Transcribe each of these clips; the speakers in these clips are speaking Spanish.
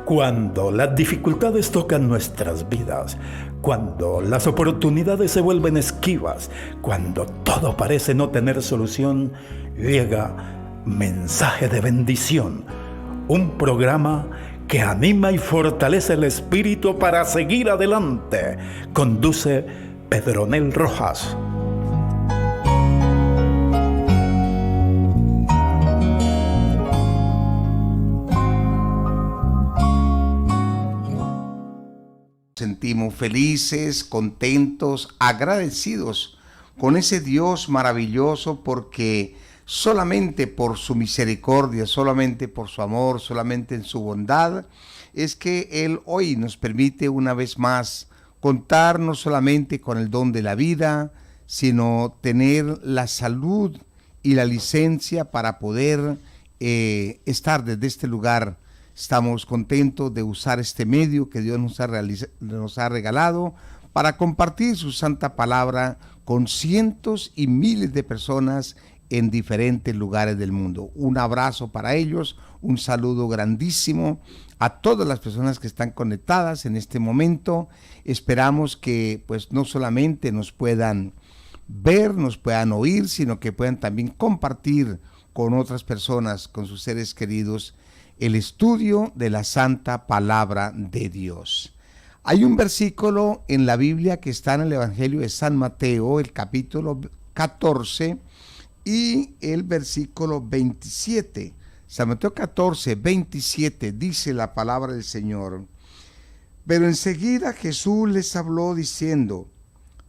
Cuando las dificultades tocan nuestras vidas, cuando las oportunidades se vuelven esquivas, cuando todo parece no tener solución, llega Mensaje de Bendición, un programa que anima y fortalece el espíritu para seguir adelante. Conduce Pedronel Rojas. Sentimos felices, contentos, agradecidos con ese Dios maravilloso, porque solamente por su misericordia, solamente por su amor, solamente en su bondad, es que Él hoy nos permite una vez más contar no solamente con el don de la vida, sino tener la salud y la licencia para poder estar desde este lugar. Estamos contentos de usar este medio que Dios nos ha regalado para compartir su santa palabra con cientos y miles de personas en diferentes lugares del mundo. Un abrazo para ellos, un saludo grandísimo a todas las personas que están conectadas en este momento. Esperamos que pues no solamente nos puedan ver, nos puedan oír, sino que puedan también compartir con otras personas, con sus seres queridos, el estudio de la santa palabra de Dios. Hay un versículo en la Biblia que está en el Evangelio de San Mateo, el capítulo 14 y el versículo 27. San Mateo 14, 27 dice la palabra del Señor: pero enseguida Jesús les habló diciendo: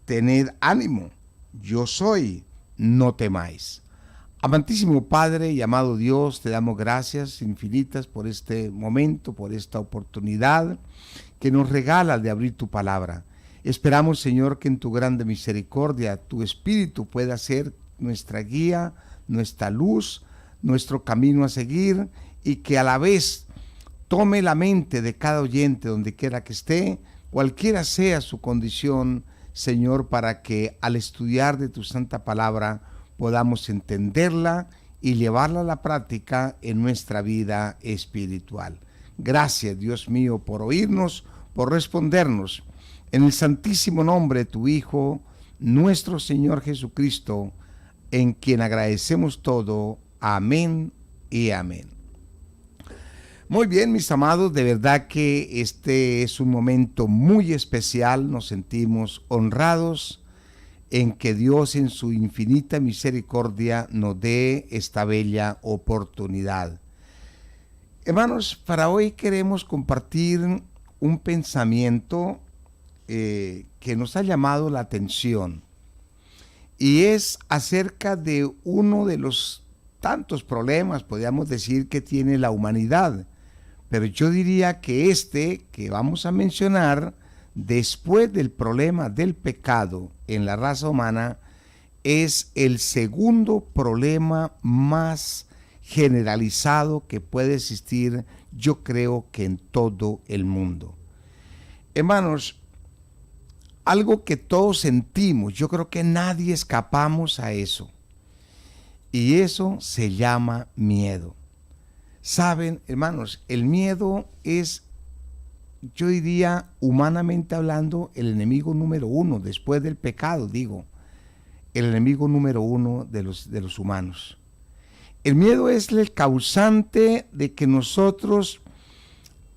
tened ánimo, yo soy, no temáis. Amantísimo Padre y amado Dios, te damos gracias infinitas por este momento, por esta oportunidad que nos regalas de abrir tu palabra. Esperamos, Señor, que en tu grande misericordia tu Espíritu pueda ser nuestra guía, nuestra luz, nuestro camino a seguir, y que a la vez tome la mente de cada oyente donde quiera que esté, cualquiera sea su condición, Señor, para que al estudiar de tu santa palabra podamos entenderla y llevarla a la práctica en nuestra vida espiritual. Gracias, Dios mío, por oírnos, por respondernos. En el santísimo nombre de tu Hijo, nuestro Señor Jesucristo, en quien agradecemos todo. Amén y amén. Muy bien, mis amados, de verdad que este es un momento muy especial. Nos sentimos honrados en que Dios en su infinita misericordia nos dé esta bella oportunidad. Hermanos, para hoy queremos compartir un pensamiento que nos ha llamado la atención, y es acerca de uno de los tantos problemas, podríamos decir, que tiene la humanidad, pero yo diría que este que vamos a mencionar, después del problema del pecado en la raza humana, es el segundo problema más generalizado que puede existir, yo creo que en todo el mundo. Hermanos, algo que todos sentimos, yo creo que nadie escapamos a eso, y eso se llama miedo. Saben, hermanos, el miedo es, yo diría, humanamente hablando, el enemigo número uno, después del pecado, digo, el enemigo número uno de los humanos. El miedo es el causante de que nosotros,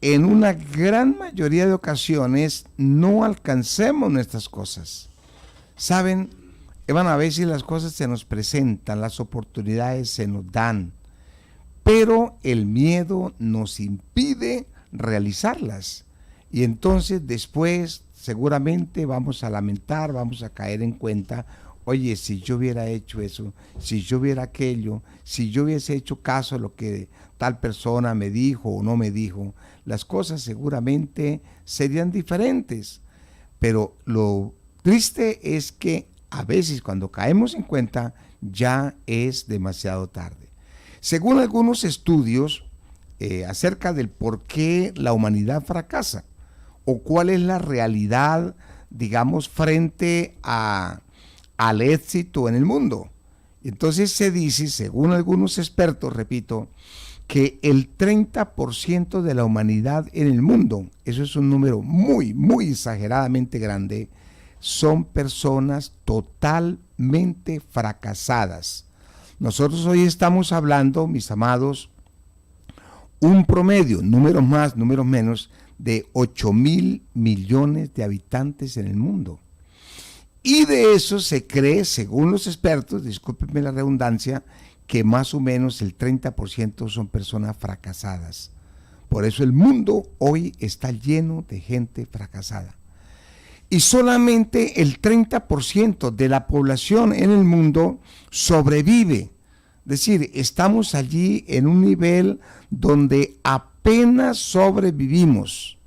en una gran mayoría de ocasiones, no alcancemos nuestras cosas. Saben, a veces las cosas se nos presentan, las oportunidades se nos dan, pero el miedo nos impide realizarlas. Y entonces después seguramente vamos a lamentar, vamos a caer en cuenta: oye, si yo hubiera hecho eso, si yo hubiera aquello, si yo hubiese hecho caso a lo que tal persona me dijo o no me dijo, las cosas seguramente serían diferentes. Pero lo triste es que a veces cuando caemos en cuenta ya es demasiado tarde. Según algunos estudios acerca del por qué la humanidad fracasa, o cuál es la realidad, digamos, frente al éxito en el mundo. Entonces se dice, según algunos expertos, repito, que el 30% de la humanidad en el mundo, eso es un número muy, muy exageradamente grande, son personas totalmente fracasadas. Nosotros hoy estamos hablando, mis amados, un promedio, números más, números menos, de 8.000 millones de habitantes en el mundo. Y de eso se cree, según los expertos, discúlpenme la redundancia, que más o menos el 30% son personas fracasadas. Por eso el mundo hoy está lleno de gente fracasada. Y solamente el 30% de la población en el mundo sobrevive. Es decir, estamos allí en un nivel donde apenas sobrevivimos.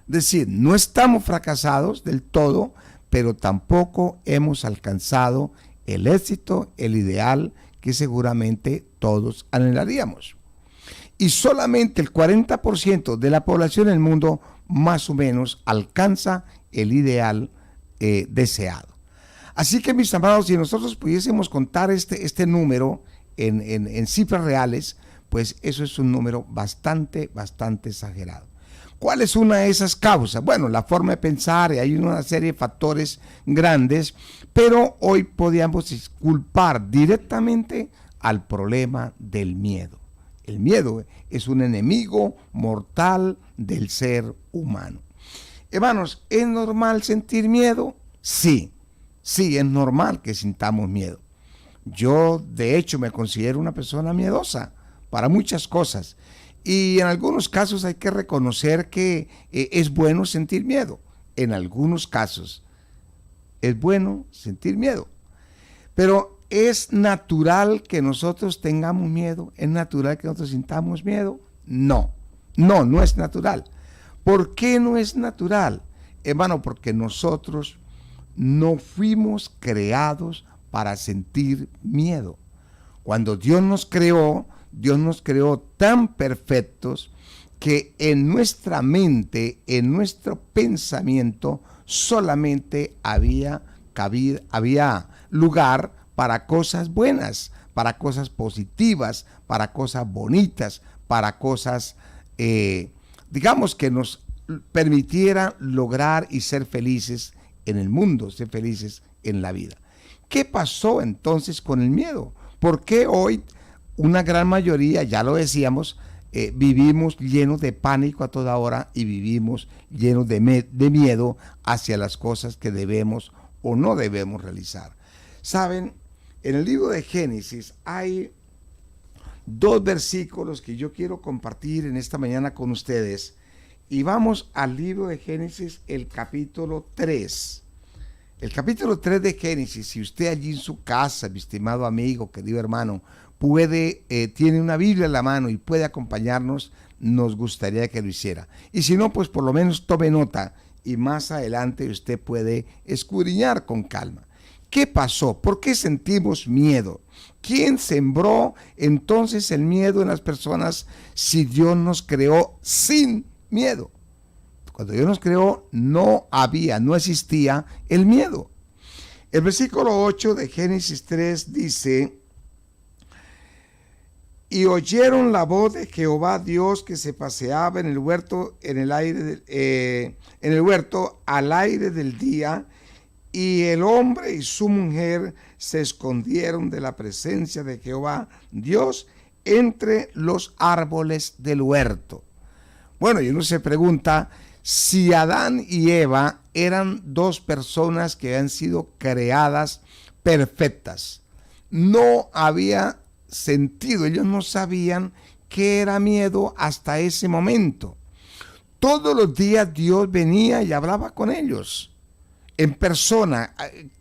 Es decir, no estamos fracasados del todo, pero tampoco hemos alcanzado el éxito, el ideal que seguramente todos anhelaríamos. Y solamente el 40% de la población en el mundo más o menos alcanza el ideal deseado. Así que, mis amados, si nosotros pudiésemos contar este número en cifras reales, pues eso es un número bastante exagerado. ¿Cuál es una de esas causas? Bueno, la forma de pensar, y hay una serie de factores grandes, pero hoy podríamos culpar directamente al problema del miedo. El miedo es un enemigo mortal del ser humano. Hermanos, ¿es normal sentir miedo? Sí, es normal que sintamos miedo. Yo, de hecho, me considero una persona miedosa para muchas cosas. Y en algunos casos hay que reconocer que es bueno sentir miedo. En algunos casos es bueno sentir miedo. Pero ¿es natural que nosotros tengamos miedo? ¿Es natural que nosotros sintamos miedo? No es natural. ¿Por qué no es natural? Hermano, porque nosotros no fuimos creados para sentir miedo. Cuando Dios nos creó tan perfectos que en nuestra mente, en nuestro pensamiento, solamente había lugar para cosas buenas, para cosas positivas, para cosas bonitas, para cosas, digamos, que nos permitiera lograr y ser felices en el mundo, ser felices en la vida. ¿Qué pasó entonces con el miedo? ¿Por qué hoy una gran mayoría, ya lo decíamos, vivimos llenos de pánico a toda hora y vivimos llenos de miedo hacia las cosas que debemos o no debemos realizar? Saben, en el libro de Génesis hay dos versículos que yo quiero compartir en esta mañana con ustedes. Y vamos al libro de Génesis, el capítulo 3. El capítulo 3 de Génesis, si usted allí en su casa, mi estimado amigo, querido hermano, tiene una Biblia en la mano y puede acompañarnos, nos gustaría que lo hiciera. Y si no, pues por lo menos tome nota y más adelante usted puede escudriñar con calma. ¿Qué pasó? ¿Por qué sentimos miedo? ¿Quién sembró entonces el miedo en las personas si Dios nos creó sin miedo? Cuando Dios nos creó no existía el miedo. El versículo 8 de Génesis 3 dice: y oyeron la voz de Jehová Dios que se paseaba en el huerto, al aire del día, y el hombre y su mujer se escondieron de la presencia de Jehová Dios entre los árboles del huerto. Bueno, y uno se pregunta si Adán y Eva eran dos personas que habían sido creadas perfectas. No había sentido, ellos no sabían qué era miedo hasta ese momento. Todos los días Dios venía y hablaba con ellos en persona,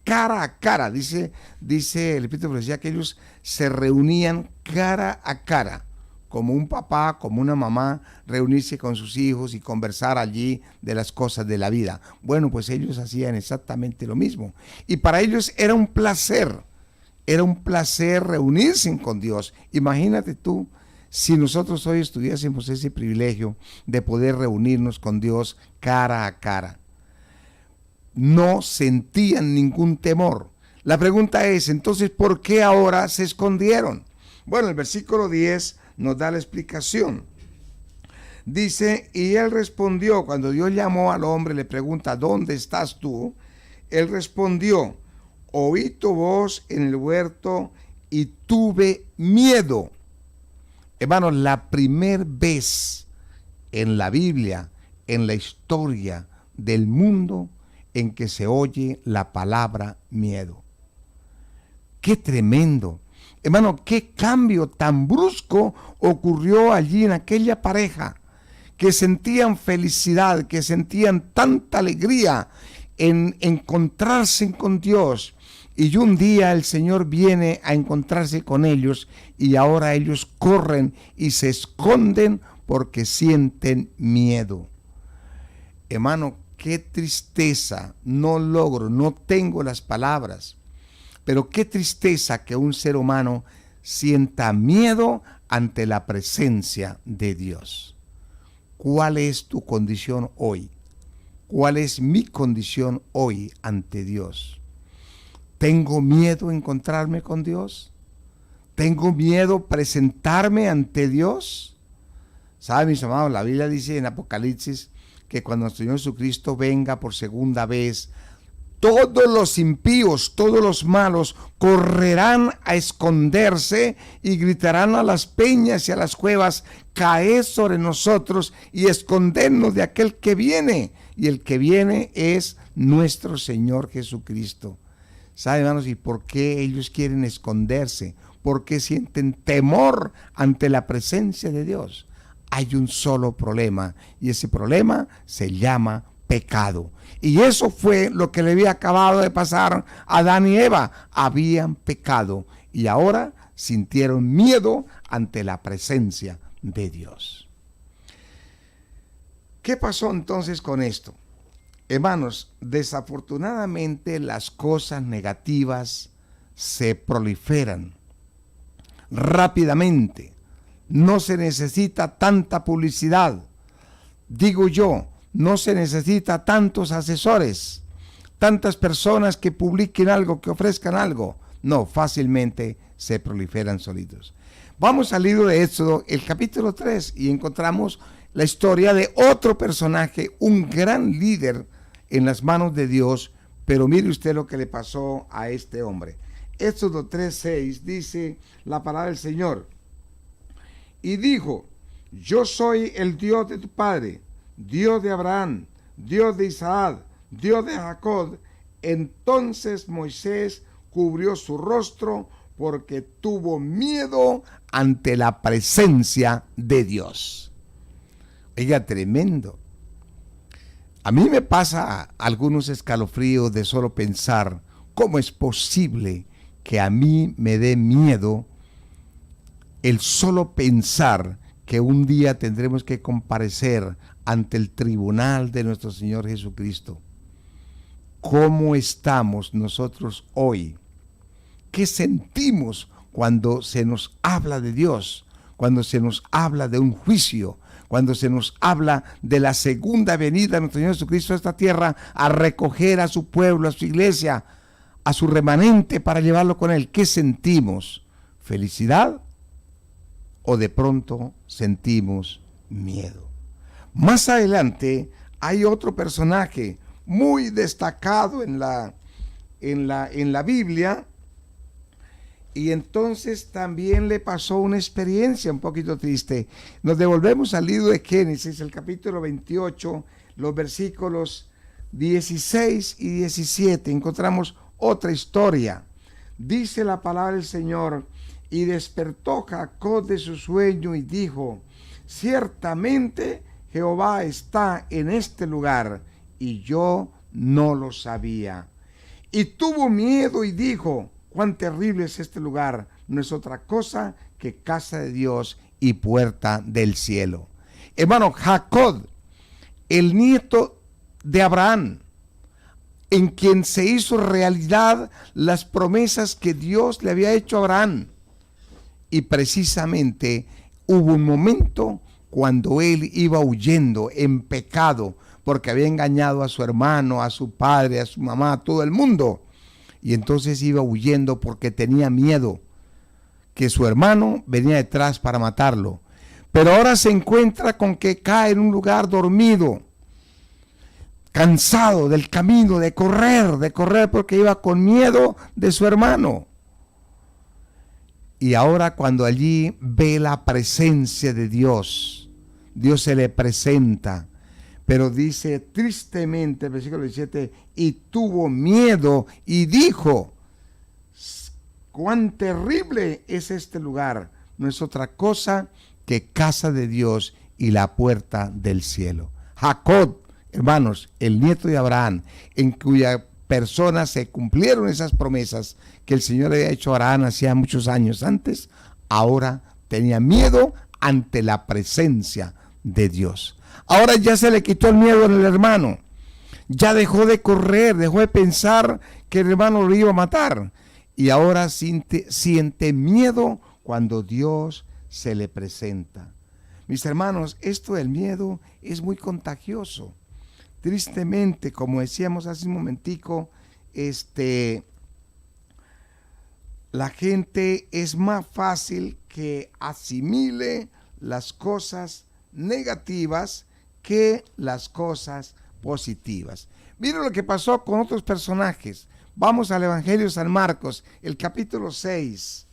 cara a cara. Dice el Espíritu de Profecía que ellos se reunían cara a cara, como un papá, como una mamá, reunirse con sus hijos y conversar allí de las cosas de la vida. Bueno, pues ellos hacían exactamente lo mismo. Y para ellos era un placer reunirse con Dios. Imagínate tú, si nosotros hoy estuviésemos ese privilegio de poder reunirnos con Dios cara a cara. No sentían ningún temor. La pregunta es, entonces, ¿por qué ahora se escondieron? Bueno, el versículo 10 nos da la explicación. Dice, y él respondió, cuando Dios llamó al hombre, le pregunta, ¿dónde estás tú? Él respondió, oí tu voz en el huerto y tuve miedo. Hermanos, la primera vez en la Biblia, en la historia del mundo, en que se oye la palabra miedo. ¡Qué tremendo! Hermano, qué cambio tan brusco ocurrió allí en aquella pareja, que sentían felicidad, que sentían tanta alegría en encontrarse con Dios. Y un día el Señor viene a encontrarse con ellos y ahora ellos corren y se esconden porque sienten miedo. Hermano, qué tristeza, no tengo las palabras, pero qué tristeza que un ser humano sienta miedo ante la presencia de Dios. ¿Cuál es tu condición hoy? ¿Cuál es mi condición hoy ante Dios? ¿Tengo miedo a encontrarme con Dios? ¿Tengo miedo a presentarme ante Dios? ¿Saben, mis amados? La Biblia dice en Apocalipsis que cuando nuestro Señor Jesucristo venga por segunda vez, todos los impíos, todos los malos correrán a esconderse y gritarán a las peñas y a las cuevas, caed sobre nosotros y escondernos de aquel que viene. Y el que viene es nuestro Señor Jesucristo. ¿Saben, hermanos? ¿Y por qué ellos quieren esconderse? ¿Por qué sienten temor ante la presencia de Dios? Hay un solo problema y ese problema se llama pecado. Y eso fue lo que le había acabado de pasar a Adán y Eva. Habían pecado y ahora sintieron miedo ante la presencia de Dios. ¿Qué pasó entonces con esto? Hermanos, desafortunadamente las cosas negativas se proliferan rápidamente. No se necesita tanta publicidad. Digo yo, no se necesita tantos asesores, tantas personas que publiquen algo, que ofrezcan algo. No, fácilmente se proliferan solitos. Vamos al libro de Éxodo, el capítulo 3, y encontramos la historia de otro personaje, un gran líder en las manos de Dios, pero mire usted lo que le pasó a este hombre. Éxodo 3:6 dice la palabra del Señor. Y dijo, yo soy el Dios de tu padre, Dios de Abraham, Dios de Isaac, Dios de Jacob. Entonces Moisés cubrió su rostro porque tuvo miedo ante la presencia de Dios. Oiga, tremendo. A mí me pasa algunos escalofríos de solo pensar cómo es posible que a mí me dé miedo el solo pensar que un día tendremos que comparecer ante el tribunal de nuestro Señor Jesucristo. ¿Cómo estamos nosotros hoy? ¿Qué sentimos cuando se nos habla de Dios? Cuando se nos habla de un juicio, cuando se nos habla de la segunda venida de nuestro Señor Jesucristo a esta tierra a recoger a su pueblo, a su iglesia, a su remanente para llevarlo con Él. ¿Qué sentimos? ¿Felicidad? ¿O de pronto sentimos miedo? Más adelante hay otro personaje muy destacado en la Biblia, y entonces también le pasó una experiencia un poquito triste. Nos devolvemos al libro de Génesis, el capítulo 28, los versículos 16 y 17. Encontramos otra historia. Dice la palabra del Señor: y despertó Jacob de su sueño y dijo, ciertamente Jehová está en este lugar, y yo no lo sabía. Y tuvo miedo y dijo, cuán terrible es este lugar, no es otra cosa que casa de Dios y puerta del cielo. Hermano, Jacob, el nieto de Abraham, en quien se hizo realidad las promesas que Dios le había hecho a Abraham. Y precisamente hubo un momento cuando él iba huyendo en pecado, porque había engañado a su hermano, a su padre, a su mamá, a todo el mundo. Y entonces iba huyendo porque tenía miedo. que su hermano venía detrás para matarlo. Pero ahora se encuentra con que cae en un lugar dormido, cansado del camino, de correr porque iba con miedo de su hermano. Y ahora cuando allí ve la presencia de Dios, Dios se le presenta, pero dice tristemente, el versículo 17, y tuvo miedo y dijo, cuán terrible es este lugar, no es otra cosa que casa de Dios y la puerta del cielo. Jacob, hermanos, el nieto de Abraham, en cuya persona se cumplieron esas promesas que el Señor había hecho a Abraham hacía muchos años antes, ahora tenía miedo ante la presencia de Dios. Ahora ya se le quitó el miedo al hermano, ya dejó de correr, dejó de pensar que el hermano lo iba a matar, y ahora siente miedo cuando Dios se le presenta. Mis hermanos, esto del miedo es muy contagioso. Tristemente, como decíamos hace un momentico, la gente es más fácil que asimile las cosas negativas que las cosas positivas. Miren lo que pasó con otros personajes. Vamos al Evangelio de San Marcos, el capítulo 6.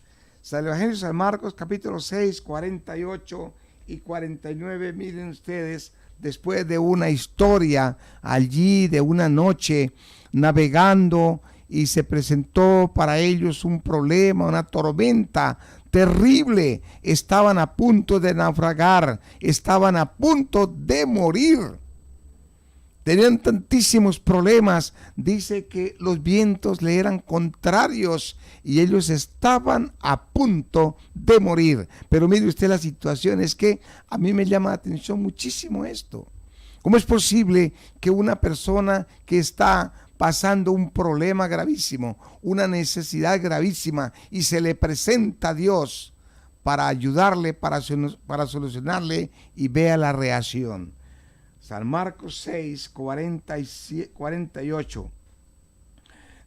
El Evangelio de San Marcos, capítulo 6, 48 y 49. Miren ustedes, después de una historia allí, de una noche navegando, y se presentó para ellos un problema, una tormenta terrible. Estaban a punto de naufragar, estaban a punto de morir. Tenían tantísimos problemas, dice que los vientos le eran contrarios y ellos estaban a punto de morir. Pero mire usted la situación, es que a mí me llama la atención muchísimo esto. ¿Cómo es posible que una persona que está pasando un problema gravísimo, una necesidad gravísima, y se le presenta a Dios para ayudarle, para solucionarle, y vea la reacción? San Marcos 6, 48,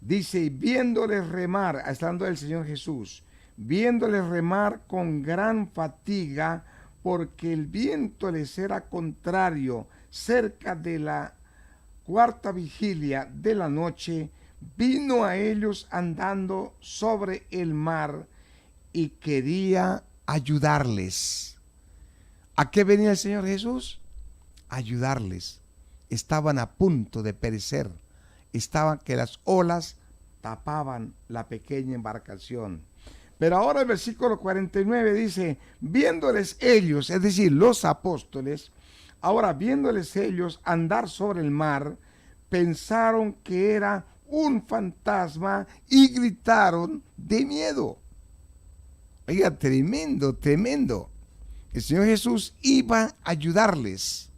dice, y viéndoles remar, hablando del Señor Jesús, viéndoles remar con gran fatiga, porque el viento les era contrario, cerca de la cuarta vigilia de la noche, vino a ellos andando sobre el mar y quería ayudarles. ¿A qué venía el Señor Jesús? Ayudarles. Estaban a punto de perecer, estaban que las olas tapaban la pequeña embarcación. Pero ahora el versículo 49 dice, viéndoles ellos, es decir, los apóstoles, ahora viéndoles ellos andar sobre el mar, pensaron que era un fantasma y gritaron de miedo. Oiga, tremendo, tremendo. El Señor Jesús iba a ayudarles,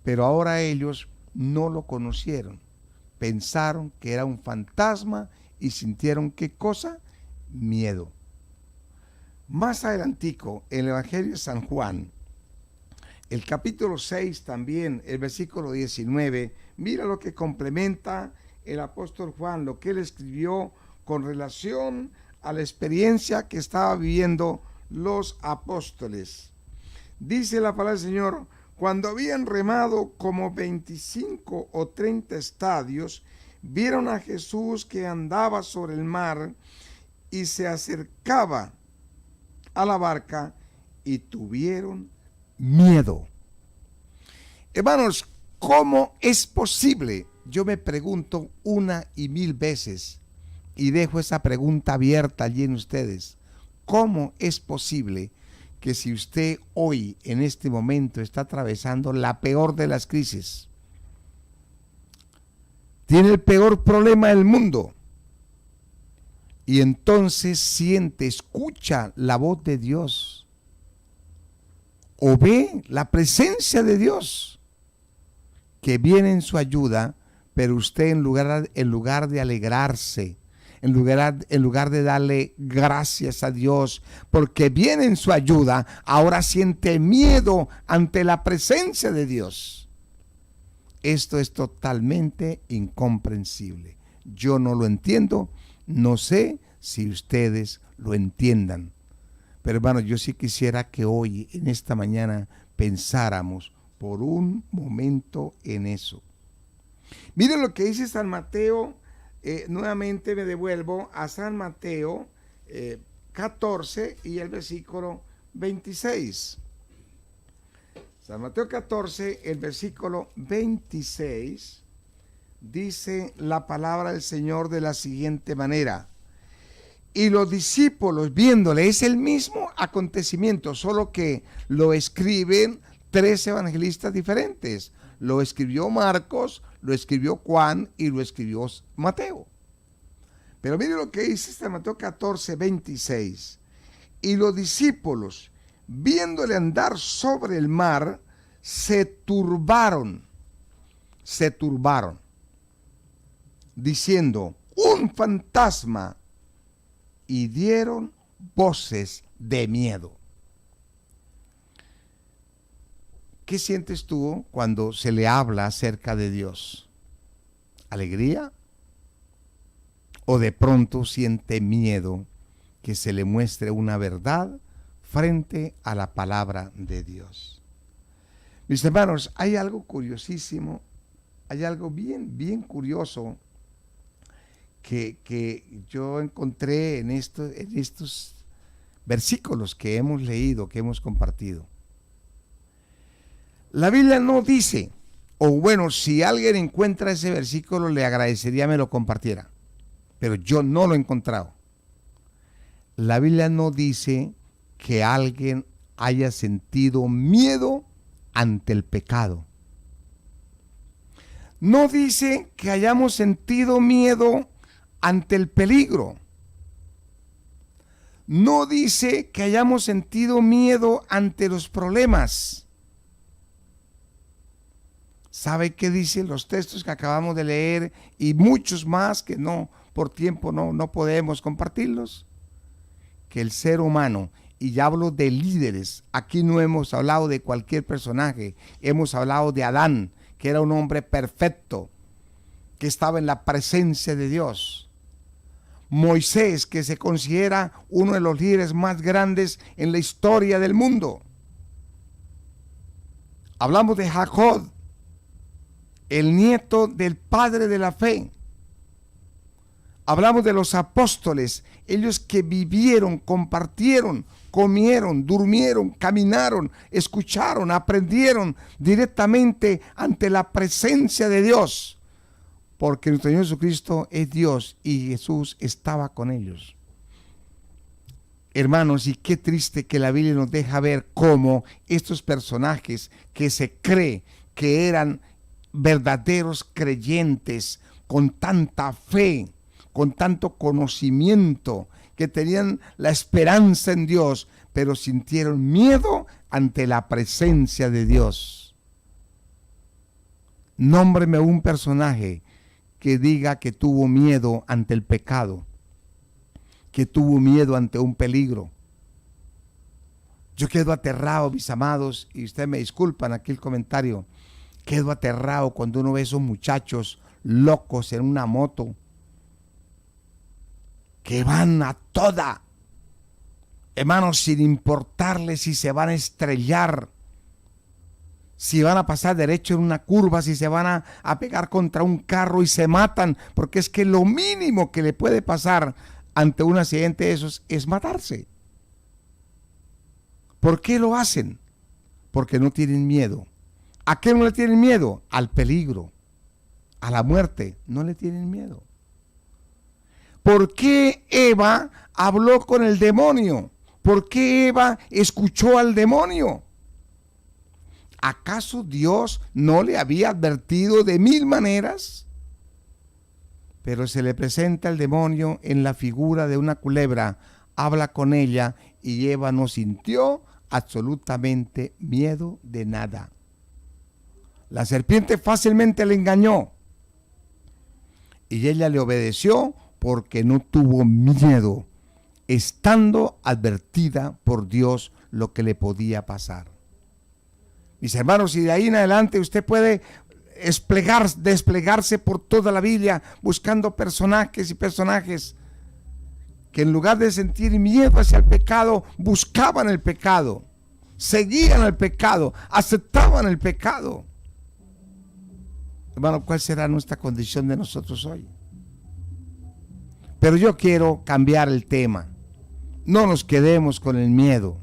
pero ahora ellos no lo conocieron. Pensaron que era un fantasma y sintieron, ¿qué cosa? Miedo. Más adelantico, en el Evangelio de San Juan, el capítulo 6 también, el versículo 19, mira lo que complementa el apóstol Juan, lo que él escribió con relación a la experiencia que estaba viviendo los apóstoles. Dice la palabra del Señor, cuando habían remado como 25 o 30 estadios, vieron a Jesús que andaba sobre el mar y se acercaba a la barca y tuvieron miedo. Hermanos, ¿cómo es posible? Yo me pregunto una y mil veces y dejo esa pregunta abierta allí en ustedes. ¿Cómo es posible que si usted hoy, en este momento, está atravesando la peor de las crisis, tiene el peor problema del mundo, y entonces siente, escucha la voz de Dios, o ve la presencia de Dios que viene en su ayuda, pero usted en lugar de alegrarse, en lugar de darle gracias a Dios porque viene en su ayuda, ahora siente miedo ante la presencia de Dios? Esto es totalmente incomprensible. Yo no lo entiendo, no sé si ustedes lo entiendan. Pero hermanos, yo sí quisiera que hoy, en esta mañana, pensáramos por un momento en eso. Miren lo que dice San Mateo, nuevamente me devuelvo a San Mateo 14 y el versículo 26. San Mateo 14, el versículo 26, dice la palabra del Señor de la siguiente manera. Y los discípulos viéndole, es el mismo acontecimiento, solo que lo escriben 3 evangelistas diferentes. Lo escribió Marcos, lo escribió Juan y lo escribió Mateo. Pero mire lo que dice San Mateo 14, 26. Y los discípulos, viéndole andar sobre el mar, se turbaron, diciendo, un fantasma, y dieron voces de miedo. ¿Qué sientes tú cuando se le habla acerca de Dios? ¿Alegría? ¿O de pronto siente miedo que se le muestre una verdad frente a la palabra de Dios? Mis hermanos, hay algo curiosísimo, hay algo bien curioso que yo encontré en estos versículos que hemos leído, que hemos compartido. La Biblia no dice, o bueno, si alguien encuentra ese versículo, le agradecería me lo compartiera, pero yo no lo he encontrado. La Biblia no dice que alguien haya sentido miedo ante el pecado. No dice que hayamos sentido miedo ante el peligro. No dice que hayamos sentido miedo ante los problemas. ¿Sabe qué dicen los textos que acabamos de leer y muchos más que no, por tiempo no podemos compartirlos? Que el ser humano, y ya hablo de líderes, aquí no hemos hablado de cualquier personaje, hemos hablado de Adán, que era un hombre perfecto, que estaba en la presencia de Dios. Moisés, que se considera uno de los líderes más grandes en la historia del mundo. Hablamos de Jacob, el nieto del padre de la fe. Hablamos de los apóstoles, ellos que vivieron, compartieron, comieron, durmieron, caminaron, escucharon, aprendieron directamente ante la presencia de Dios. Porque nuestro Señor Jesucristo es Dios y Jesús estaba con ellos. Hermanos, y qué triste que la Biblia nos deja ver cómo estos personajes que se cree que eran verdaderos creyentes, con tanta fe, con tanto conocimiento, que tenían la esperanza en Dios, pero sintieron miedo ante la presencia de Dios. Nómbreme un personaje que diga que tuvo miedo ante el pecado, que tuvo miedo ante un peligro. Yo quedo aterrado, mis amados, y ustedes me disculpan aquí el comentario, quedo aterrado cuando uno ve esos muchachos locos en una moto, que van a toda, hermanos, sin importarles si se van a estrellar, si van a pasar derecho en una curva, si se van a pegar contra un carro y se matan, porque es que lo mínimo que le puede pasar ante un accidente de esos es matarse. ¿Por qué lo hacen? Porque no tienen miedo. ¿A qué no le tienen miedo? Al peligro, a la muerte, no le tienen miedo. ¿Por qué Eva habló con el demonio? ¿Por qué Eva escuchó al demonio? ¿Acaso Dios no le había advertido de 1000 maneras? Pero se le presenta el demonio en la figura de una culebra, habla con ella y Eva no sintió absolutamente miedo de nada. La serpiente fácilmente le engañó y ella le obedeció porque no tuvo miedo, estando advertida por Dios lo que le podía pasar. Mis hermanos, y de ahí en adelante usted puede desplegarse por toda la Biblia buscando personajes y personajes que en lugar de sentir miedo hacia el pecado, buscaban el pecado, seguían el pecado, aceptaban el pecado. Hermano, ¿cuál será nuestra condición de nosotros hoy? Pero yo quiero cambiar el tema. No nos quedemos con el miedo.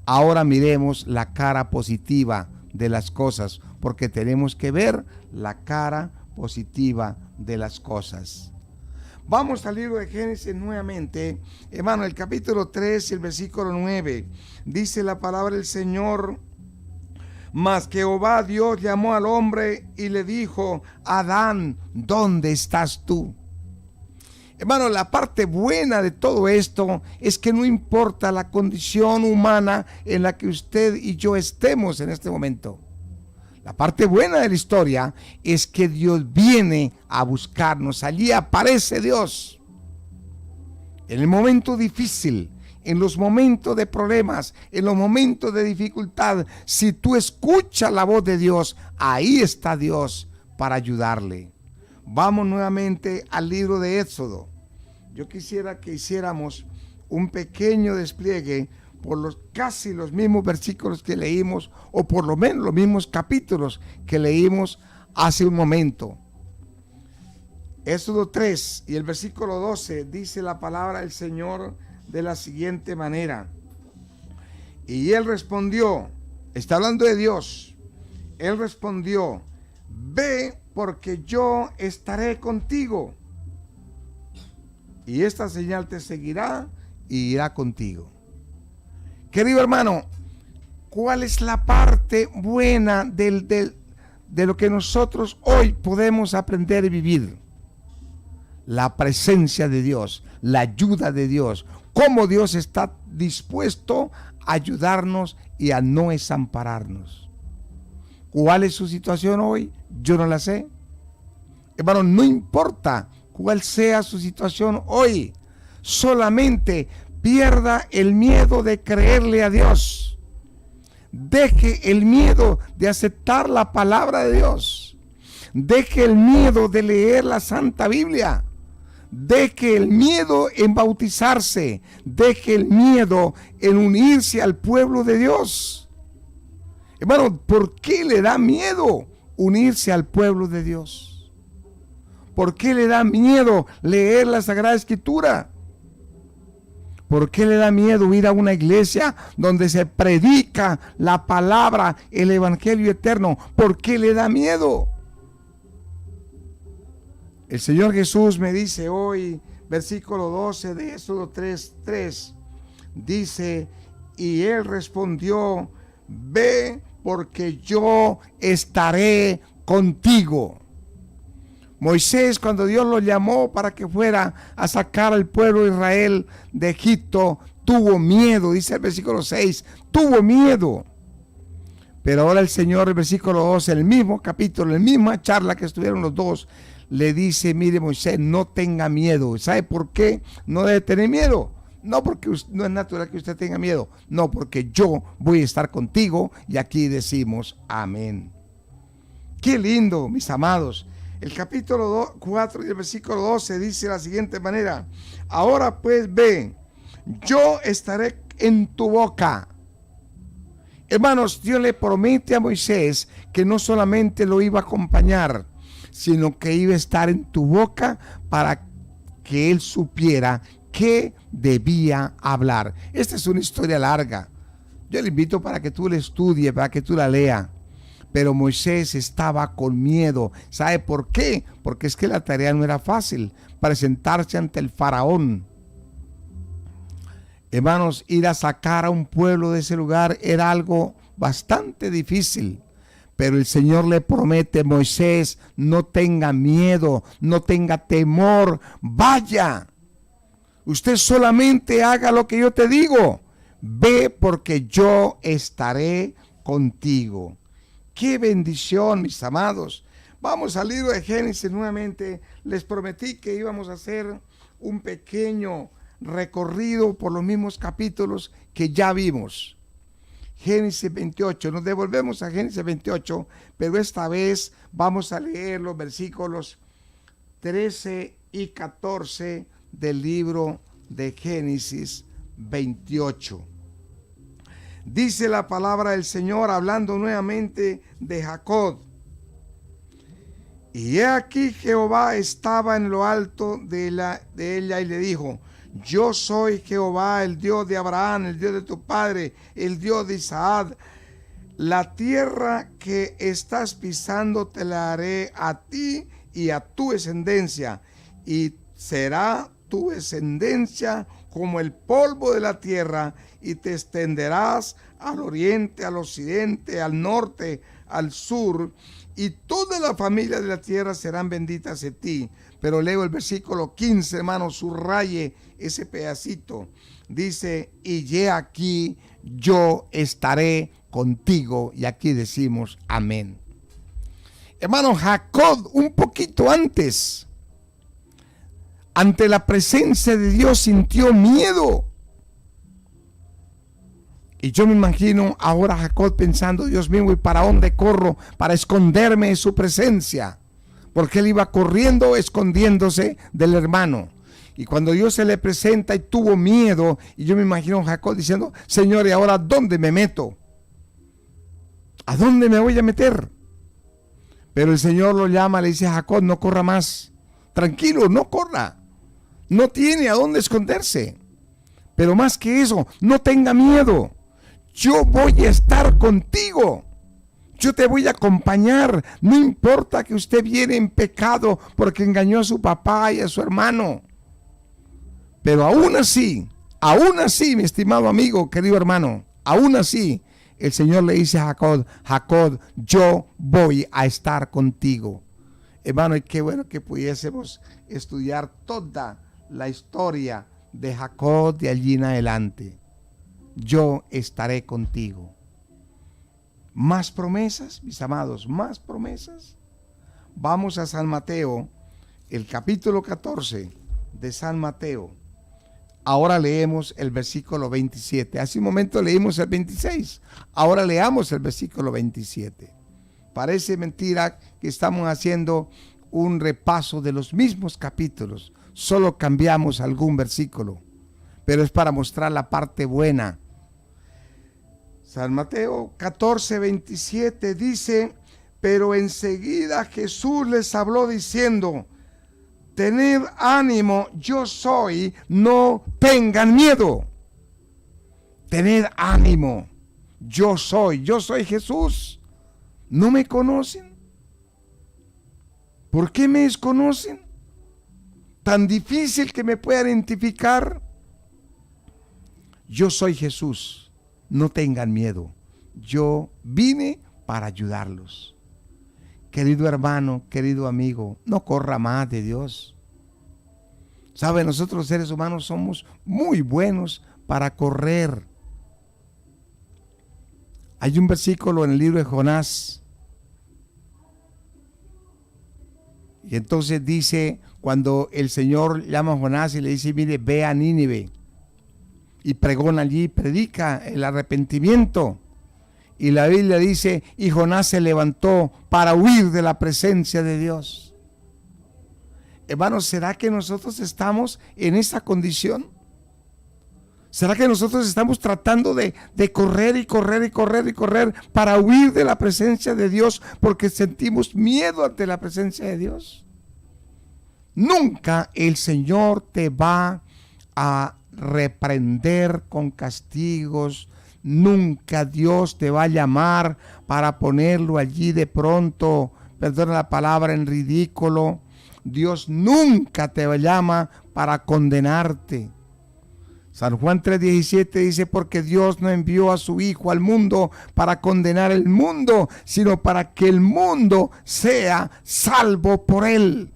Ahora miremos la cara positiva de las cosas, porque tenemos que ver la cara positiva de las cosas. Vamos al libro de Génesis nuevamente, hermano, el capítulo 3 y el versículo 9. Dice la palabra del Señor: mas Jehová Dios llamó al hombre y le dijo: Adán, ¿dónde estás tú? Hermano, la parte buena de todo esto es que no importa la condición humana en la que usted y yo estemos en este momento. La parte buena de la historia es que Dios viene a buscarnos. Allí aparece Dios. En el momento difícil, en los momentos de problemas, en los momentos de dificultad, si tú escuchas la voz de Dios, ahí está Dios para ayudarle. Vamos nuevamente al libro de Éxodo. Yo quisiera que hiciéramos un pequeño despliegue por casi los mismos versículos que leímos, o por lo menos los mismos capítulos que leímos hace un momento. Éxodo 3 y el versículo 12 dice la palabra del Señor de la siguiente manera: y él respondió, está hablando de Dios, él respondió: ve, porque yo estaré contigo, y esta señal te seguirá y irá contigo. Querido hermano, ¿cuál es la parte buena de lo que nosotros hoy podemos aprender y vivir? La presencia de Dios, la ayuda de Dios, cómo Dios está dispuesto a ayudarnos y a no desampararnos. ¿Cuál es su situación hoy? Yo no la sé. Hermano, no importa cuál sea su situación hoy, solamente pierda el miedo de creerle a Dios. Deje el miedo de aceptar la palabra de Dios. Deje el miedo de leer la Santa Biblia. Deje el miedo en bautizarse. Deje el miedo en unirse al pueblo de Dios. Hermano, ¿por qué le da miedo unirse al pueblo de Dios? ¿Por qué le da miedo leer la Sagrada Escritura? ¿Por qué le da miedo ir a una iglesia donde se predica la palabra, el evangelio eterno? ¿Por qué le da miedo? El Señor Jesús me dice hoy, versículo 12 de Éxodo 3:3, dice: y él respondió: ve, porque yo estaré contigo. Moisés, cuando Dios lo llamó para que fuera a sacar al pueblo de Israel de Egipto, tuvo miedo, dice el versículo 6, tuvo miedo. Pero ahora el Señor, el versículo 12, el mismo capítulo, la misma charla que estuvieron los dos, le dice: mire, Moisés, no tenga miedo. ¿Sabe por qué no debe tener miedo? No porque no es natural que usted tenga miedo, no, porque yo voy a estar contigo. Y aquí decimos amén. Qué lindo, mis amados. El capítulo 4 y el versículo 12 dice de la siguiente manera: ahora pues ve, yo estaré en tu boca. Hermanos, Dios le promete a Moisés que no solamente lo iba a acompañar, sino que iba a estar en tu boca para que él supiera qué debía hablar. Esta es una historia larga. Yo le invito para que tú la estudies, para que tú la leas. Pero Moisés estaba con miedo. ¿Sabe por qué? Porque es que la tarea no era fácil. Presentarse ante el faraón. Hermanos, ir a sacar a un pueblo de ese lugar era algo bastante difícil. Pero el Señor le promete: Moisés, no tenga miedo, no tenga temor, vaya. Usted solamente haga lo que yo te digo. Ve, porque yo estaré contigo. ¡Qué bendición, mis amados! Vamos al libro de Génesis nuevamente. Les prometí que íbamos a hacer un pequeño recorrido por los mismos capítulos que ya vimos. Génesis 28, nos devolvemos a Génesis 28, pero esta vez vamos a leer los versículos 13 y 14 del libro de Génesis 28. Dice la palabra del Señor hablando nuevamente de Jacob. Y he aquí Jehová estaba en lo alto de ella y le dijo: yo soy Jehová, el Dios de Abraham, el Dios de tu padre, el Dios de Isaac. La tierra que estás pisando te la haré a ti y a tu descendencia, y será tu descendencia como el polvo de la tierra, y te extenderás al oriente, al occidente, al norte, al sur, y toda la familia de la tierra serán benditas en ti. Pero leo el versículo 15, hermano, subraye ese pedacito. Dice: y he aquí yo estaré contigo. Y aquí decimos amén. Hermano, Jacob, un poquito antes, ante la presencia de Dios, sintió miedo. Y yo me imagino ahora Jacob pensando: Dios mío, ¿y para dónde corro para esconderme de su presencia? Porque él iba corriendo, escondiéndose del hermano. Y cuando Dios se le presenta, y tuvo miedo, y yo me imagino a Jacob diciendo: Señor, ¿y ahora dónde me meto? ¿A dónde me voy a meter? Pero el Señor lo llama, le dice: Jacob, no corra más. Tranquilo, no corra. No tiene a dónde esconderse. Pero más que eso, no tenga miedo. Yo voy a estar contigo. Yo te voy a acompañar. No importa que usted viene en pecado porque engañó a su papá y a su hermano. Pero aún así, mi estimado amigo, querido hermano, aún así, el Señor le dice a Jacob: Jacob, yo voy a estar contigo. Hermano, y qué bueno que pudiésemos estudiar toda la historia de Jacob de allí en adelante. Yo estaré contigo. ¿Más promesas, mis amados? ¿Más promesas? Vamos a San Mateo, el capítulo 14 de San Mateo. Ahora leemos el versículo 27. Hace un momento leímos el 26. Ahora leamos el versículo 27. Parece mentira que estamos haciendo un repaso de los mismos capítulos. Solo cambiamos algún versículo, pero es para mostrar la parte buena. San Mateo 14, 27 dice: pero enseguida Jesús les habló diciendo: tened ánimo, yo soy, no tengan miedo. Tened ánimo, yo soy Jesús. ¿No me conocen? ¿Por qué me desconocen? ¿Tan difícil que me puedan identificar? Yo soy Jesús. No tengan miedo. Yo vine para ayudarlos. Querido hermano, querido amigo, no corra más de Dios. ¿Sabe? Nosotros los seres humanos somos muy buenos para correr. Hay un versículo en el libro de Jonás. Y entonces dice, cuando el Señor llama a Jonás y le dice: mire, ve a Nínive y pregona allí, predica el arrepentimiento. Y la Biblia dice: y Jonás se levantó para huir de la presencia de Dios. Hermanos, ¿será que nosotros estamos en esa condición? ¿Será que nosotros estamos tratando de correr y correr y correr y correr para huir de la presencia de Dios porque sentimos miedo ante la presencia de Dios? Nunca el Señor te va a reprender con castigos. Nunca Dios te va a llamar para ponerlo allí de pronto, perdona la palabra, en ridículo. Dios nunca te llama para condenarte. San Juan 3:17 dice: porque Dios no envió a su Hijo al mundo para condenar el mundo, sino para que el mundo sea salvo por él.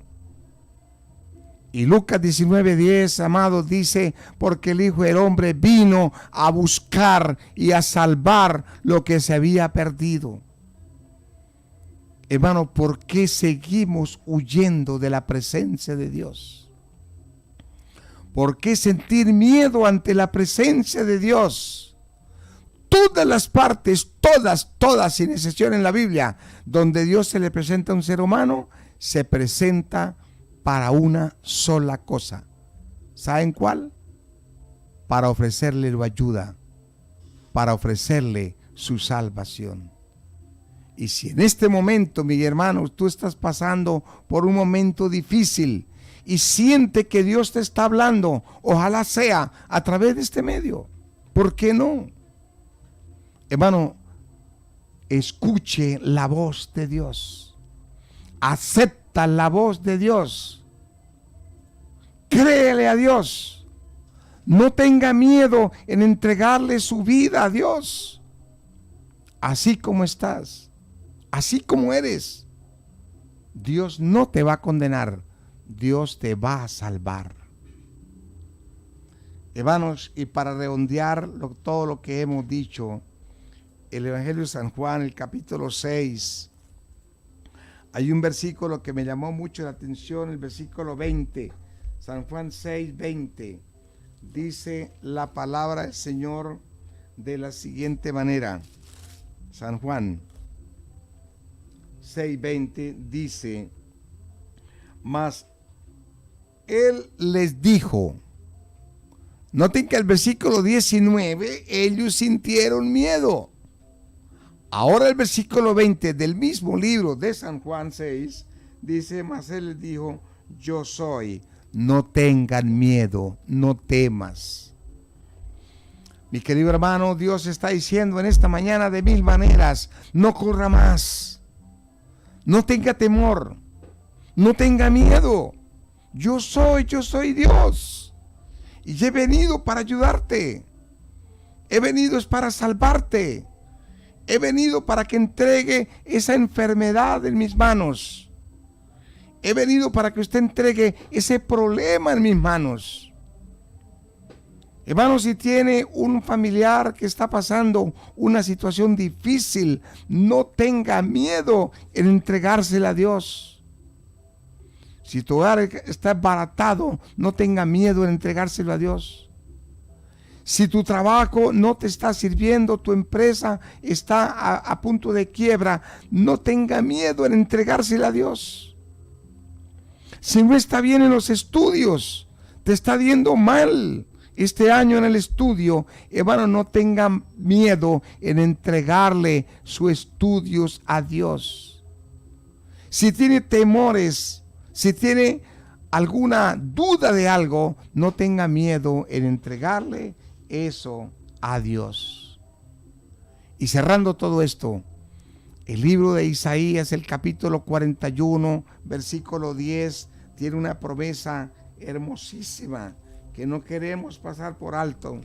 Y Lucas 19:10, amados, dice: porque el Hijo del Hombre vino a buscar y a salvar lo que se había perdido. Hermano, ¿por qué seguimos huyendo de la presencia de Dios? ¿Por qué sentir miedo ante la presencia de Dios? Todas las partes, todas, sin excepción en la Biblia, donde Dios se le presenta a un ser humano, se presenta para una sola cosa. ¿Saben cuál? para ofrecerle su ayuda, para ofrecerle su salvación. Y si en este momento, mi hermano, tú estás pasando por un momento difícil y siente que Dios te está hablando, ojalá sea a través de este medio. ¿Por qué no? Hermano, escuche la voz de Dios. Acepta la voz de Dios. Créele a Dios. No tenga miedo en entregarle su vida a Dios. Así como estás, así como eres, Dios no te va a condenar, Dios te va a salvar. Hermanos, y para redondear todo lo que hemos dicho, el Evangelio de San Juan, el capítulo 6, hay un versículo que me llamó mucho la atención, el versículo 20, San Juan 6, 20, dice la palabra del Señor de la siguiente manera. San Juan 6:20 dice: mas él les dijo. Noten que el versículo 19, ellos sintieron miedo. Ahora el versículo 20 del mismo libro de San Juan 6 dice: mas él les dijo, yo soy, no tengan miedo, no temas. Mi querido hermano, Dios está diciendo en esta mañana de mil maneras: no corra más, no tenga temor, no tenga miedo. Yo soy Dios, y he venido para ayudarte, he venido es para salvarte, he venido para que entregue esa enfermedad en mis manos, he venido para que usted entregue ese problema en mis manos. Hermano, si tiene un familiar que está pasando una situación difícil, no tenga miedo en entregársela a Dios. Si tu hogar está baratado, no tenga miedo en entregárselo a Dios. Si tu trabajo no te está sirviendo, tu empresa está a punto de quiebra, no tenga miedo en entregársela a Dios. Si no está bien en los estudios, te está yendo mal este año en el estudio, hermano, no tengan miedo en entregarle sus estudios a Dios. Si tiene temores, si tiene alguna duda de algo, no tenga miedo en entregarle eso a Dios. Y cerrando todo esto, el libro de Isaías, el capítulo 41, versículo 10, tiene una promesa hermosísima que no queremos pasar por alto,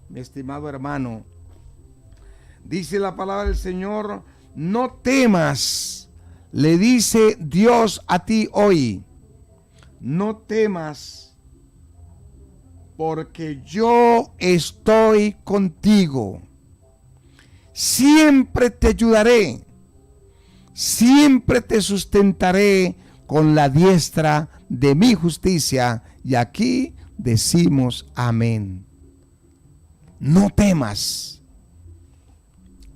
mi estimado hermano. Dice la palabra del Señor: no temas, le dice Dios a ti hoy, no temas, porque yo estoy contigo. Siempre te ayudaré, siempre te sustentaré con la diestra de mi justicia. Y aquí decimos amén. No temas.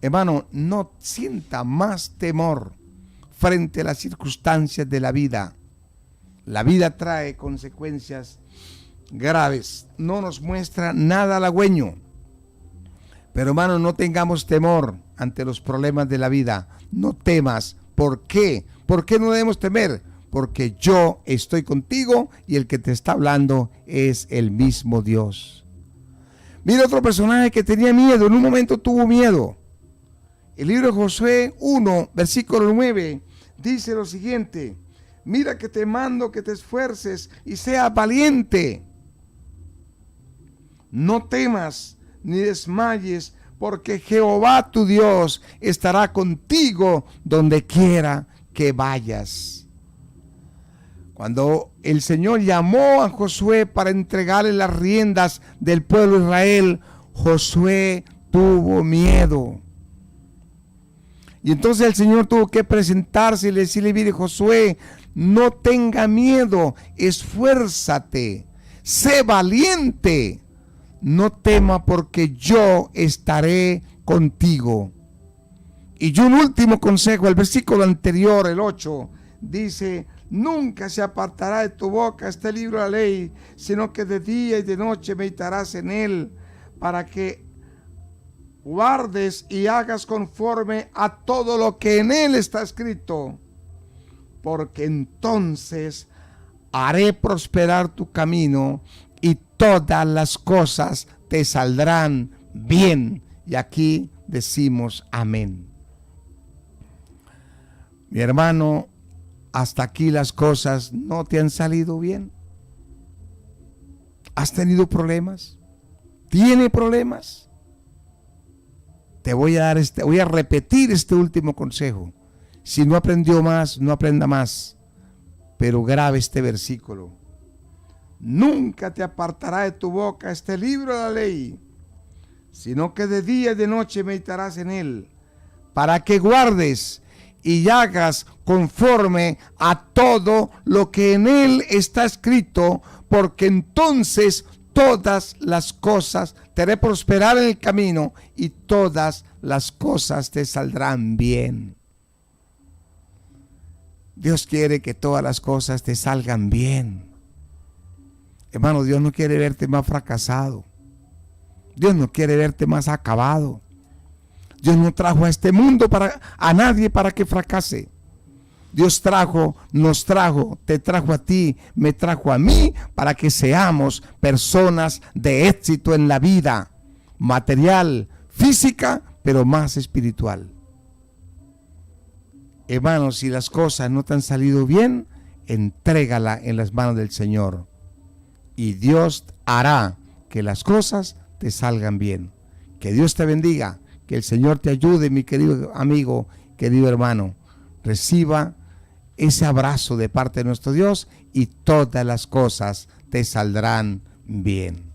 Hermano, no sienta más temor frente a las circunstancias de la vida. La vida trae consecuencias graves. No nos muestra nada halagüeño. Pero hermano, no tengamos temor ante los problemas de la vida. No temas. ¿Por qué? ¿Por qué no debemos temer? Porque yo estoy contigo y el que te está hablando es el mismo Dios. Mira otro personaje que tenía miedo, en un momento tuvo miedo. El libro de Josué 1, versículo 9, dice lo siguiente: mira que te mando que te esfuerces y seas valiente. No temas ni desmayes, porque Jehová tu Dios estará contigo donde quiera que vayas. Cuando el Señor llamó a Josué para entregarle las riendas del pueblo de Israel, Josué tuvo miedo. Y entonces el Señor tuvo que presentarse y decirle: mire, Josué, no tenga miedo, esfuérzate, sé valiente, no tema, porque yo estaré contigo. Y un último consejo, el versículo anterior, el 8, dice Nunca se apartará de tu boca este libro de la ley, sino que de día y de noche meditarás en él, para que guardes y hagas conforme a todo lo que en él está escrito, porque entonces haré prosperar tu camino y todas las cosas te saldrán bien. Y aquí decimos amén. Mi hermano, hasta aquí las cosas no te han salido bien. ¿Has tenido problemas? ¿Tiene problemas? Te voy a repetir este último consejo. Si no aprendió más, no aprenda más. Pero grabe este versículo. Nunca te apartará de tu boca este libro de la ley, sino que de día y de noche meditarás en él, para que guardes y hagas conforme a todo lo que en él está escrito, porque entonces todas las cosas te haré prosperar en el camino y todas las cosas te saldrán bien. Dios quiere que todas las cosas te salgan bien. Hermano, Dios no quiere verte más fracasado. Dios no quiere verte más acabado. Dios no trajo a este mundo a nadie para que fracase. Dios nos trajo, te trajo a ti, me trajo a mí, para que seamos personas de éxito en la vida material, física, pero más espiritual. Hermanos, si las cosas no te han salido bien, entrégala en las manos del Señor y Dios hará que las cosas te salgan bien. Que Dios te bendiga, que el Señor te ayude, mi querido amigo, querido hermano. Reciba ese abrazo de parte de nuestro Dios y todas las cosas te saldrán bien.